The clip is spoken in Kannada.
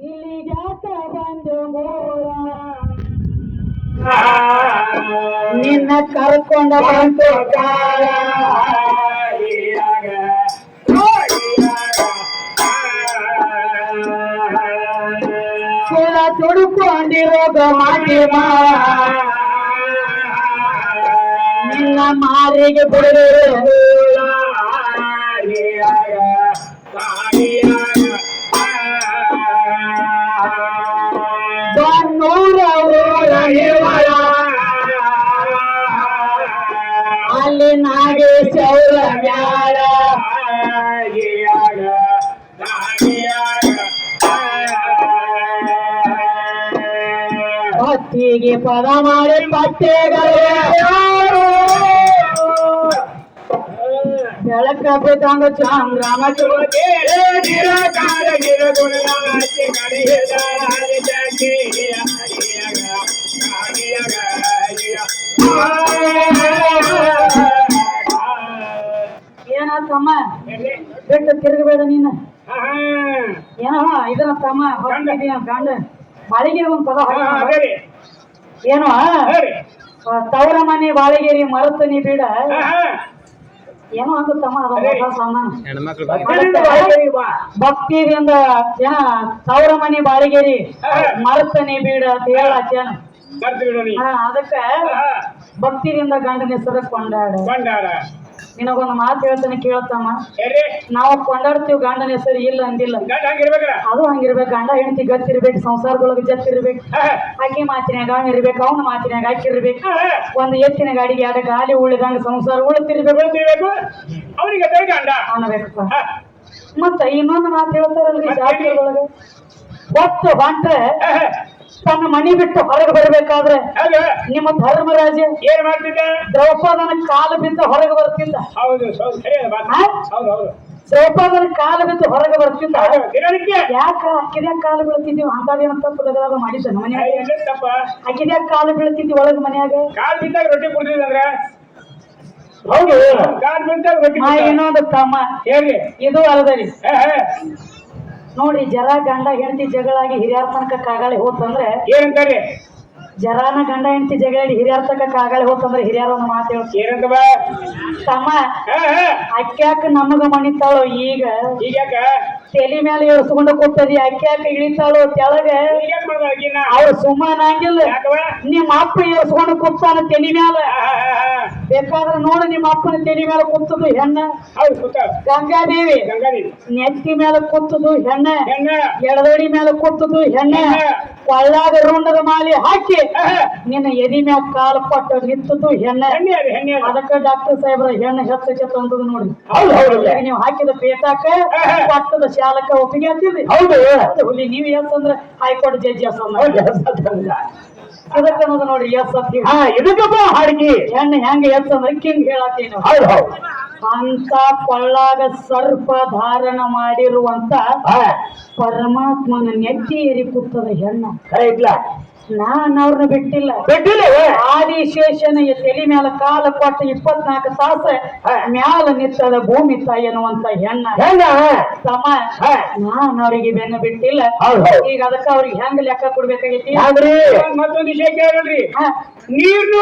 ಇಲ್ಲಿಗ್ಯಾಕ ಬಂದು ಮೂರ ನಿನ್ನ ಕರ್ಕೊಂಡ ಬಂತು ಕಾಲ ಸುಳ ತುಡುಕೊಂಡಿರೋಗ ಮಾಡಿ ನಿನ್ನ ಮಾರಿಗೆ ಬಿಡಲಿಲ್ಲ ಅಲ್ಲಿ ನಾಗೇಶ ಅವರ ಮ್ಯಾಳ ಭಕ್ತಿಗೆ ಪದ ಮಾಡಿ ಪಟ್ಟೆಗಳು ಬೆಳಕ ಬೇಕಂಗ ಚಾಂಗ್ರಾಮ ಏನಮ್ಮ ಬಿಟ್ಟು ತಿರುಗಬೇಡ ನೀನು ಏನೋ ಇದನ್ನ ತಮ್ಮ ಹೊರಟಿದೀಯ ಗಂಡ ಬಾಳಿಗೆರಿ ಒಂದ್ ಪದ ಏನೋ ತವರ ಮನೆ ಬಾಳಿಗೆರಿ ಮರತನಿ ಬಿಡ ಏನೋ ಅಂತ ತಮ್ಮ ಭಕ್ತಿಯಿಂದ ಏನ ತವರ ಮನೆ ಬಾಳಿಗೆರಿ ಮರತನಿ ಬೀಡ ಅಂತ ಹೇಳಾಚೇನ ಅದಕ್ಕ ಭಕ್ತಿಯಿಂದ ಗಂಡನ ಹೆಸರು ಕೊಂಡಾಡ ನಿನಗೊಂದು ಮಾತು ಹೇಳ್ತಾನೆ ಕೇಳ್ತಮ್ಮ ನಾವು ಕೊಂಡಾಡ್ತೀವಿ ಗಂಡನ ಹೆಸರು ಇಲ್ಲ ಅಂದಿಲ್ಲ ಅದು ಹಂಗಿರ್ಬೇಕು ಗಂಡ ಹೆಂಡತಿ ಗತ್ತಿರ್ಬೇಕು ಸಂಸಾರದೊಳಗೆ ಜತ್ತಿರ್ಬೇಕು ಆಕೆ ಮಾತಿನಾಗ ಅವನ್ ಇರ್ಬೇಕು ಅವನ ಮಾತಿನಾಗ ಹಾಕಿರ್ಬೇಕು ಒಂದು ಎತ್ತಿನ ಗಾಡಿಗೆ ಎರಡು ಗಾಲಿ ಉಳಿದಂಗ ಸಂಸಾರ ಉಳಿತಿರ್ಬೇಕು ಅವನಿಗೆ ಅನ್ನಬೇಕಪ್ಪ ಮತ್ತ ಇನ್ನೊಂದು ಮಾತು ಹೇಳ್ತಾರಲ್ರಿ ಜಾತ್ರೆದೊಳಗೆ ಒತ್ತು ಹೊಂಟ್ರೆ ತನ್ನ ಮನಿ ಬಿಟ್ಟು ಹೊರಗೆ ಬರಬೇಕಾದ್ರೆ ನಿಮ್ಮ ಧರ್ಮರಾಜ ಏನ್ ಮಾಡ್ತಿದ್ದ ದ್ರೌಪದನ ಕಾಲ ಬಿದ್ದು ಹೊರಗೆ ಬರ್ತಿದ್ದ ದ್ರೌಪದನ ಕಾಲ ಬಿದ್ದು ಹೊರಗೆ ಬರ್ತಿದ್ದ ಯಾಕ ಅಕ್ಕಿದ್ಯಾಕ ಕಾಲು ಬೀಳ್ತಿದ್ವಿ ಅಂತದೇನ ತಪ್ಪು ಮಾಡಿದ್ದ ಮನ್ಯಾಗ ಅಕ್ಕಿದ್ಯಾಕ ಕಾಲು ಬೀಳ್ತಿದ್ವಿ ಒಳಗ ಮನ್ಯಾಗ ರೊಟ್ಟಿ ಕೊಡ್ತಿದ್ರೆ ಹೌದು ಇನ್ನೊಂದು ತಮ್ಮ ಹೇಳಿ ಇದು ಅಲ್ಲದರಿ ನೋಡಿ ಜರ ಗಂಡ ಹೆಂಡತಿ ಜಗಳಾಗಿ ಹಿರಿಯರ ತನಕ ಕಾಗಾಳಿ ಹೋತಂದ್ರೆ ಏನಂತಾರೆ ಜರಾನ ಗಂಡ ಹೆಂಡತಿ ಜಗಳಾಡಿ ಹಿರಿಯರ ತನಕ ಕಾಗಾಳಿ ಹೋತಂದ್ರೆ ಹಿರಿಯರ ಒಂದು ಮಾತು ಹೇಳ್ತೀರಂತ ತಮ್ಮ ಅಕ್ಕ್ಯಾಕ ನಮಗ ಮಣಿತಾಳು ಈಗ ತಲೆ ಮೇಲೆ ಇಳಿಸ್ಕೊಂಡು ಕೂತದಿ ಅಕ್ಕ್ಯಾಕ ಇಳಿತಾಳು ತೆಳಗ ಅವ್ರು ಸುಮ್ಮನಾಗಿಲ್ಲ ನಿಮ್ಮ ಅಪ್ಪ ಇಳಿಸ್ಕೊಂಡು ಕೂತಾನ ತಲೆ ಮ್ಯಾಲ ಬೇಕಾದ್ರೆ ನೋಡು ನಿಮ್ಮ ಅಪ್ಪನ ತಲೆ ಮೇಲೆ ಕೂತದು ಹೆಣ್ಣ ಗಂಗಾದೇವಿ ನೆತ್ತಿ ಮೇಲೆ ಕೂತದು ಹೆಣ್ಣ ಎಡದಡಿ ಮೇಲೆ ಕೂತದು ಹೆಣ್ಣ ಕೊಳ್ಳಾಗ ರುಂಡದ ಮಾಲಿ ಹಾಕಿ ನಿನ್ನ ಎದಿ ಮ್ಯಾಗ ಕಾಲು ಕೊಟ್ಟು ನಿಂತದ್ದು ಹೆಣ್ಣ ಅದಕ್ಕೆ ಡಾಕ್ಟರ್ ಸಾಹೇಬ್ರ ಹೆಣ್ಣು ಹೆಚ್ಚ ಅಂತದ್ ನೋಡಿ ನೀವು ಹಾಕಿದ ಪೇಟಾಕ ಕೊಟ್ಟದ ಶಾಲಕ ಒಪ್ಪಿಗೆ ಹಚ್ಚಿದ್ರಿ ಹುಲಿ ನೀವು ಎಸ್ ಅಂದ್ರ ಹೈಕೋರ್ಟ್ ಜಡ್ಜ್ ಎಸ್ ಇದಕ್ಕೆ ಅನ್ನೋದು ನೋಡಿ ಎಸ್ ಹತ್ತಿ ಇದಕ್ಕಪ್ಪ ಹಾಡಿಗೆ ಹೆಣ್ಣು ಹೆಂಗ ಎಸ್ ಅಂದ್ರೆ ಕಿಂಗ್ ಹೇಳತ್ತೀನಿ ಅಂತ ಕೊಳ್ಳಾಗ ಸರ್ಪ ಧಾರಣ ಮಾಡಿರುವಂತ ಪರಮಾತ್ಮನ ನೆತ್ತಿ ಏರಿ ಕೂತದ ಹೆಣ್ಣ ನಾನ್ ಅವ್ರನ್ನ ಬಿಟ್ಟಿಲ್ಲ ಆದಿಶೇಷನ ತಲೆ ಮ್ಯಾಲ ಕಾಲ ಕೊಟ್ಟ 24 ತಾಸ ಮ್ಯಾಲ ನಿತ್ತದ ಭೂಮಿ ತಾಯಿ ಅನ್ನುವಂತ ಹೆಣ್ಣ ತಮ್ಮ ನಾನ್ ಅವ್ರಿಗೆ ಬೆನ್ನ ಬಿಟ್ಟಿಲ್ಲ ಈಗ ಅದಕ್ಕ ಅವ್ರಿಗೆ ಹೆಂಗ ಲೆಕ್ಕ ಕೊಡ್ಬೇಕಾಗೈತಿ ಮತ್ತೊಂದು ವಿಷಯ ಕೇಳ್ರಿ ನೀರು